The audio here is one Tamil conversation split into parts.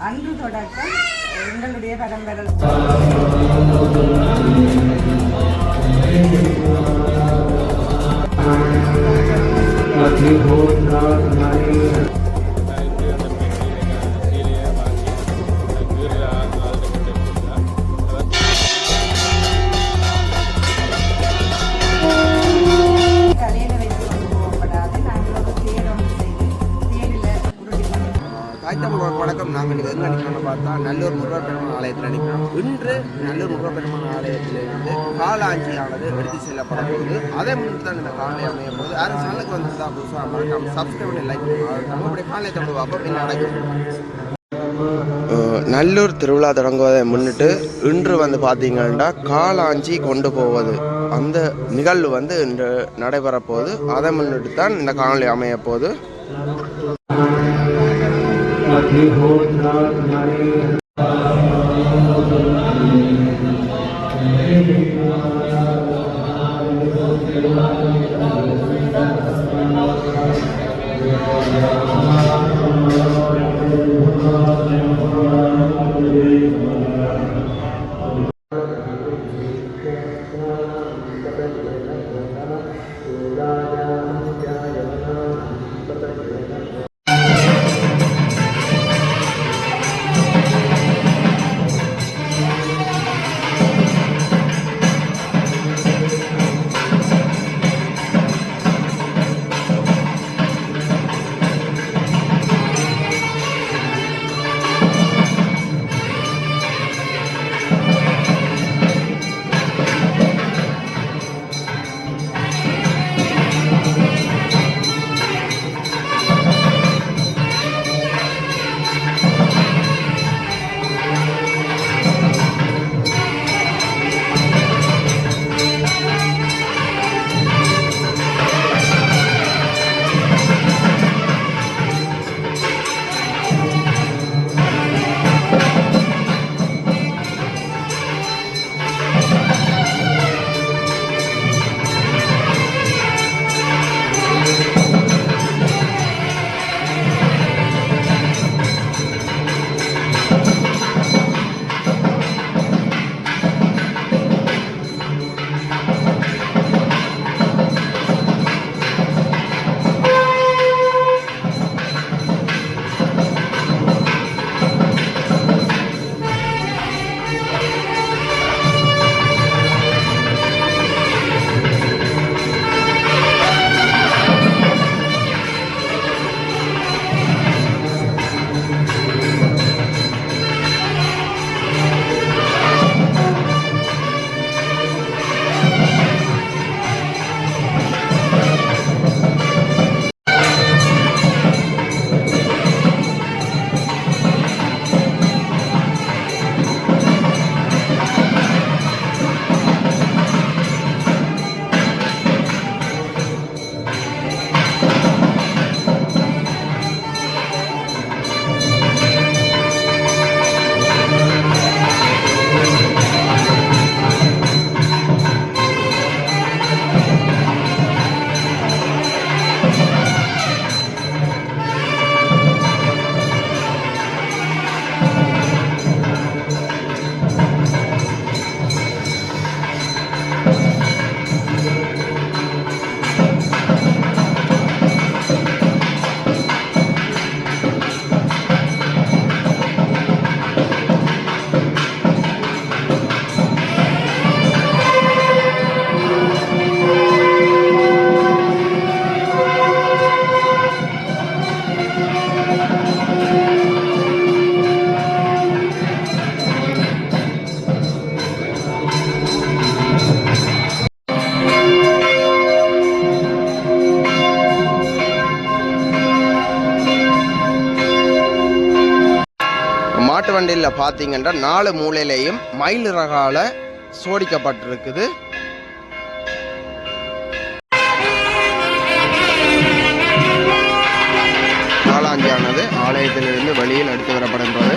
அன்று தொடக்கம் எங்களுடைய பரம்பரை வணக்கம். நாங்கள் எங்கே நிற்கிறோம்னு பார்த்தா நல்லூர் முருகப்பெருமான் ஆலயத்தில் நிற்கிறோம். இன்று நல்லூர் முருகப்பெருமான் ஆலயத்திலிருந்து காலாஞ்சியானது எடுத்து செல்லப்பட போகுது. அதை முன்னிட்டு தான் இந்த காலை அமைய போகுது. யாரும் சேனலுக்கு வந்திருந்தா புதுசாக மறக்காம சப்ஸ்கிரைப் பண்ணி லைக் பண்ணுவாங்க. நம்மளுடைய காலை தமிழ் பார்ப்போம் என்ன நடக்கும். நல்லூர் திருவிழா தொடங்குவதை முன்னிட்டு இன்று வந்து பார்த்தீங்கன்னா காலாஞ்சி கொண்டு போவது அந்த நிகழ்வு வந்து இன்று நடைபெற போகுது. அதை முன்னிட்டு தான் இந்த காணொலி அமைய போகுது. மாட்டு வண்டியில் பார்த்தீங்கன்னா 4 மூலையிலையும் மயில் ரகால சோடிக்கப்பட்டிருக்குது. காலாஞ்சியானது ஆலயத்திலிருந்து வெளியில் எடுத்து வரப்படுகிறது.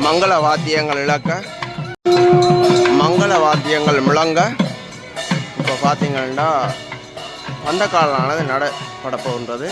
மங்கள வாத்தியங்கள் இழக்க, மங்கள வாத்தியங்கள் முழங்க இப்போ பார்த்தீங்கன்னா பந்தக்காலானது நடப்பட போகின்றது.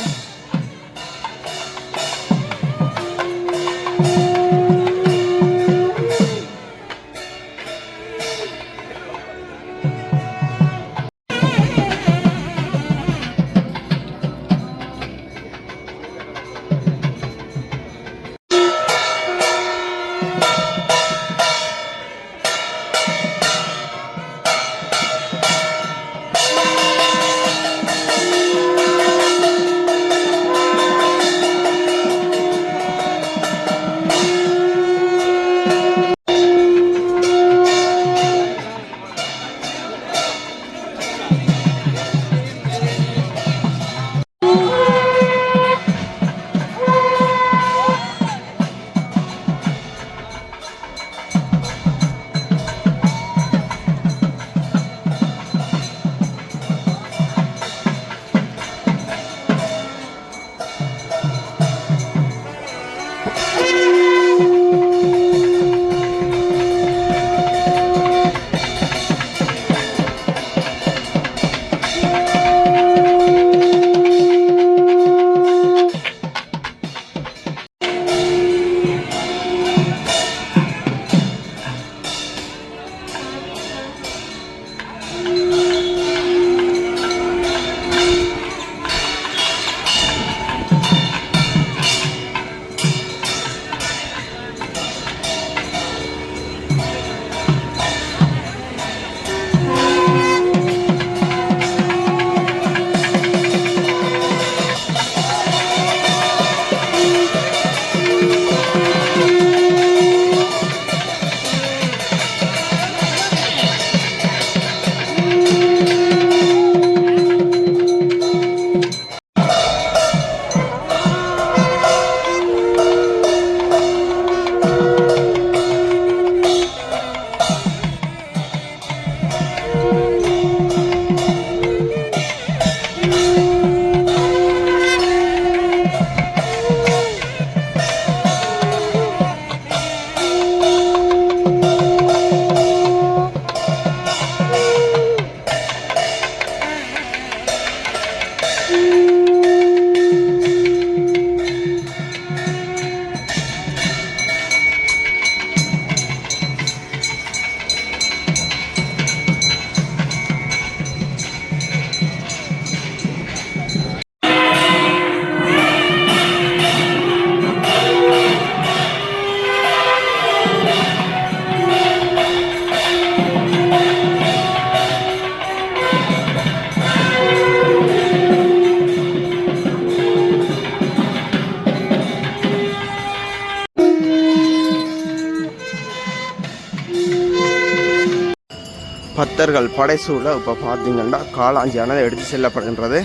பக்தர்கள் படைசூழ இப்போ பார்த்தீங்கன்னா காளாஞ்சியானது எடுத்து செல்லப்படுகின்றது.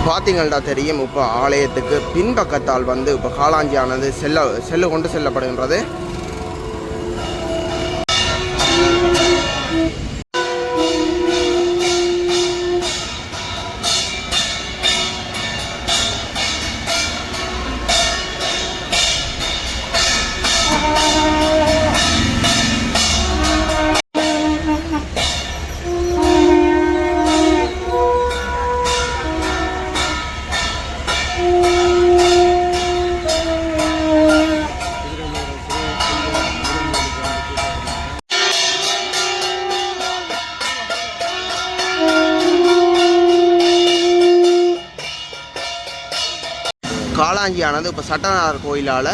பார்த்தீங்கன்னா தெரியும், இப்போ ஆலயத்துக்கு பின்பக்கத்தால் வந்து இப்போ காளாஞ்சியானது செல்லு கொண்டு செல்லப்படுகின்றது. காளாஞ்சியானது இப்போ சட்டநாதர் கோயிலால்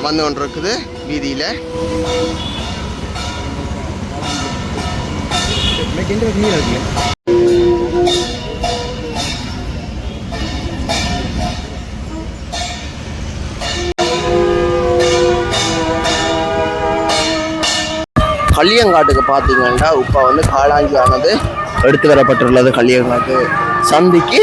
வந்து கொண்டிருக்குது வீதியில். கள்ளியங்காட்டுக்கு பார்த்தீங்கன்னா இப்போ வந்து காளாஞ்சியானது எடுத்து வரப்பட்டுள்ளது கள்ளியங்காட்டு சந்திக்கு.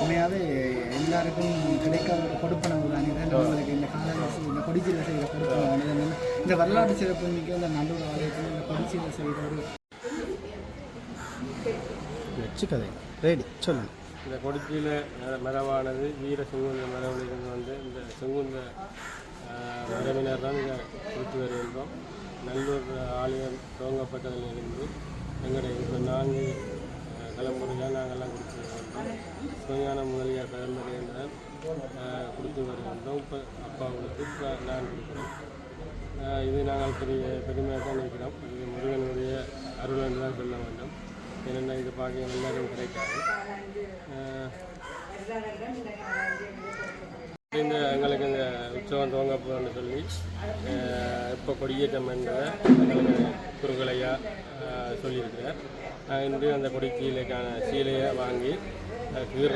உண்மையாகவே எல்லாருக்கும் கிடைக்காத ஒரு கொடுப்பன ஒரு அணிதான் நம்மளுக்கு இந்த காலவாசி இந்த கொடிச்சீரை செய்கிற கொடுப்பன அணிதான். இந்த வரலாற்று சிறப்பு மிக்க இந்த நல்லூர் ஆலயத்தில் இந்த கொடிச்சீரை செய்கிற ஒரு கதை ரெடி சொல்லுங்கள். இந்த கொடிச்சீல மரபானது வீர செங்குந்த மரபிலிருந்து வந்து இந்த செங்குந்த மரபினர் தான் இதை கொடுத்து வருகின்றோம். நல்லூர் ஆலயம் துவங்கப்பட்டதிலிருந்து எங்களுடைய இப்போ 4 தலைமுறையாக நாங்கள்லாம் கொடுத்து வருகின்றோம். சிவஞான முதலியார் பரம்பரையினர் கொடுத்து வருகின்றோம். இப்போ அப்பாவுக்கு இப்போ நான் கொடுக்குறோம். இது நாங்கள் பெருமையாக தான் இருக்கிறோம். இது முருகனுடைய அருள் என்று தான் சொல்ல வேண்டும். ஏன்னா இது பார்க்க எல்லாரும் கிடைக்காது. இந்த எங்களுக்கு இந்த உற்சவம் துவங்கப்போன்னு சொல்லி இப்போ கொடியேற்றம் என்பதை எங்களுக்கு குறுகலையாக சொல்லியிருக்கிறார். இன்று அந்த கொடிச்சீலைக்கான சீலையை வாங்கி கீற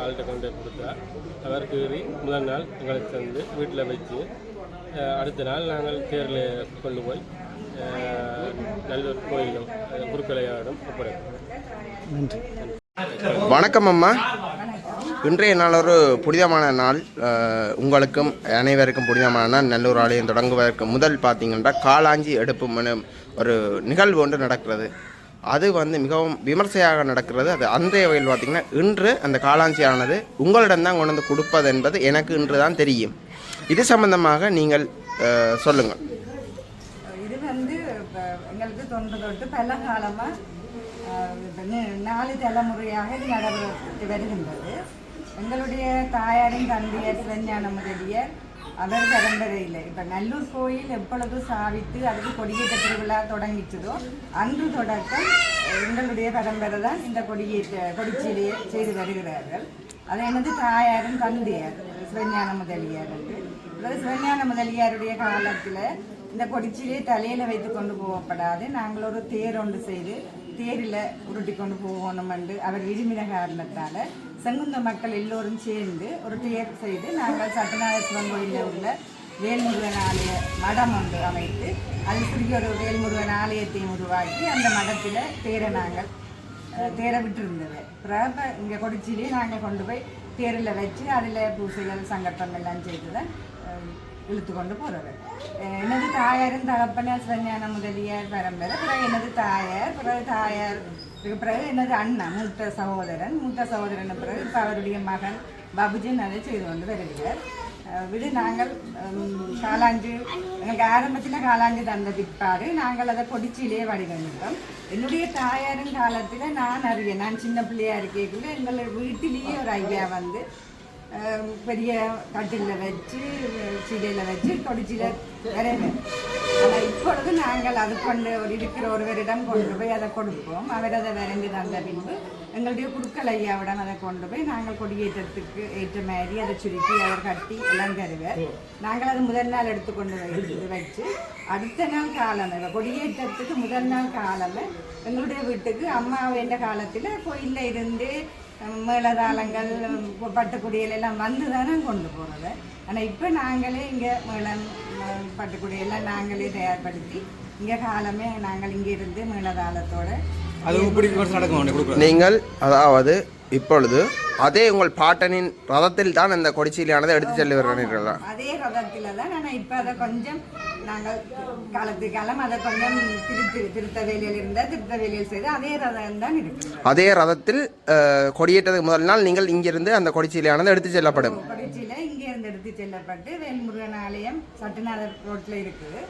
ஆள்கிட்ட கொண்டு கொடுத்தா அவர் கீறி முதல் நாள் எங்களுக்கு தந்து வீட்டில் வச்சு அடுத்த நாள் நாங்கள் தேரில் கொண்டு போய் நல்லூர் கோயிலும் குறுக்கலையாடும் ஒப்படைப்போம். வணக்கம் அம்மா. இன்றைய நாள் ஒரு புனிதமான நாள். உங்களுக்கும் அனைவருக்கும் புனிதமான நாள். நல்லூர் ஆலயம் தொடங்குவதற்கு முதல் பார்த்தீங்கன்னா காளாஞ்சி எடுப்பு ஒரு நிகழ்வு ஒன்று நடக்கிறது. அது வந்து மிகவும் விமர்சையாக நடக்கிறது. அது அந்த வகையில் பார்த்திங்கன்னா இன்று அந்த காளாஞ்சியானது உங்களிடம் தான் கொண்டு வந்து கொடுப்பது என்பது எனக்கு இன்று தான் தெரியும். இது சம்பந்தமாக நீங்கள் சொல்லுங்கள். இது வந்து எங்களுக்கு தொன்று பல காலமாக 4 தலைமுறையாக இது நடைபெற்று வருகின்றது. எங்களுடைய தாயாரின் தந்தையர் சிவஞான முதலியார் அவர் பரம்பரையில் இப்போ நல்லூர் கோயில் எப்பொழுது சாவித்து அதுக்கு கொடியேற்ற திருவிழா தொடங்கிச்சதோ அன்று தொடக்கம் எங்களுடைய பரம்பரை தான் இந்த கொடிச்சீலையை செய்து வருகிறார்கள். அது எனது தாயாரின் தந்தையார் சிவஞான முதலியார் என்று. அதாவது சிவஞான முதலியாருடைய காலத்தில் இந்த கொடிச்சீலையை தலையில் வைத்து கொண்டு போகப்படாது. நாங்கள் ஒரு தேர் ஒன்று செய்து தேரில் உருட்டி கொண்டு போகணும் என்று அவர் விரும்பின காரணத்தால் செங்குந்த மக்கள் எல்லோரும் சேர்ந்து ஒரு தேர் செய்து நாங்கள் சட்டநாத சிவன் கோயிலில் உள்ள வேல்முருகன் ஆலய மடம் ஒன்று அமைத்து அது சிறிய ஒரு வேல்முருகன் ஆலயத்தையும் உருவாக்கி அந்த மடத்தில் தேரை விட்டுருந்தது. பிறகு இங்கே கொடிச்சிலேயே நாங்கள் கொண்டு போய் தேரில் வச்சு அதில் பூசைகள் சங்கப்பம் எல்லாம் செய்து தான் இழுத்து கொண்டு போகிறது. எனது தாயாரின் தகப்பனார் சிவஞான முதலியார் பரம்பரை. பிறகு எனது தாயார், பிறகு தாயாருக்கு பிறகு எனது அண்ணா மூத்த சகோதரன் பிறகு இப்போ அவருடைய மகன் பாபுஜன் அதை செய்து கொண்டு வருகிறார். விடு நாங்கள் காளாஞ்சு எங்களுக்கு ஆரம்பத்தில் காளாஞ்சு தந்த பிற்பாடு நாங்கள் அதை கொடிச்சிலேயே வடிவமைத்தோம். என்னுடைய தாயாரின் காலத்தில் நான் சின்ன பிள்ளையா இருக்கக்குள்ள எங்கள் வீட்டிலேயே ஒரு ஐயா வந்து பெரிய கட்டிலில் வச்சு சீலையில் வச்சு கொடிச்சியில் வரைவேன். ஆனால் இப்பொழுது நாங்கள் அது கொண்டு இருக்கிற ஒருவரிடம் கொண்டு போய் அதை கொடுப்போம். அவர் அதை வரைந்து தந்த பின்பு எங்களுடைய குருக்கள் ஐயாவிடம் அதை கொண்டு போய் நாங்கள் கொடியேற்றத்துக்கு ஏற்ற மாதிரி அதை சுருக்கி அவர் கட்டி எல்லாம் தருவார். நாங்கள் அது முதல் நாள் எடுத்துக்கொண்டு வச்சு அடுத்த நாள் காலமே கொடியேற்றத்துக்கு முதல் நாள் காலமே எங்களுடைய வீட்டுக்கு அம்மா வேண்ட காலத்தில் கோயிலில் இருந்து மேளதாளங்கள் பட்டுக்குடியல் எல்லாம் வந்து தானே கொண்டு போகிறது. ஆனால் இப்போ நாங்களே இங்கே மேளம் பட்டுக்குடியெல்லாம் நாங்களே தயார்படுத்தி இங்கே காலமே நாங்கள் இங்கே இருந்து மேளதாளத்தோடு நீங்கள் அதாவது இப்பொழுது அதே உங்கள் பாட்டனின் ரதத்தில் தான் அந்த கொடிச்சீலியானதை எடுத்து செல்லுவீர்களா? அதே ரதத்தில் தான். ஆனால் இப்போ அதை கொஞ்சம் நாங்கள் காலத்துக்கு காலம் அதை கொஞ்சம் திருத்த வேலையில் இருந்தால் திருத்த வேலையில் செய்து அதே ரதம் தான் இருக்கு. அதே ரதத்தில் கொடியேற்றதுக்கு முதல் நாள் நீங்கள் இங்கிருந்து அந்த கொடிச்சீலியானது எடுத்து செல்லப்படும். கொடிச்சீலை இங்கே இருந்து எடுத்து செல்லப்பட்டு வேல்முருகன் ஆலயம் சட்டநாதர் ரோட்டில் இருக்குது.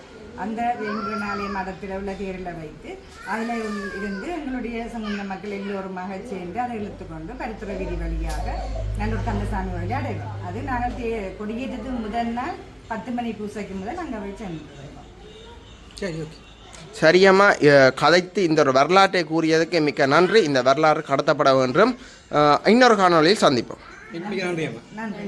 அந்த வேல்முருகன் ஆலய மடத்தில் உள்ள தேரில் வைத்து அதில் இருந்து எங்களுடைய சம்பந்த மக்கள் எல்லோருமாக சேர்ந்து அதை இழுத்துக்கொண்டு பரித்துறை வீதி வழியாக நல்லூர் கந்தசாமி வழி அடைவோம். அது நாங்கள் கொடியேற்றத்துக்கு முதல் நாள் 10 மணி பூசைக்கு முதல் நாங்கள் போய் சென்று சரியம்மா, கதைத்து இந்த ஒரு வரலாற்றை கூறியதுக்கு மிக்க நன்றி. இந்த வரலாறு கடத்தப்பட வேண்டும். இன்னொரு காணொலியில் சந்திப்போம். நன்றி.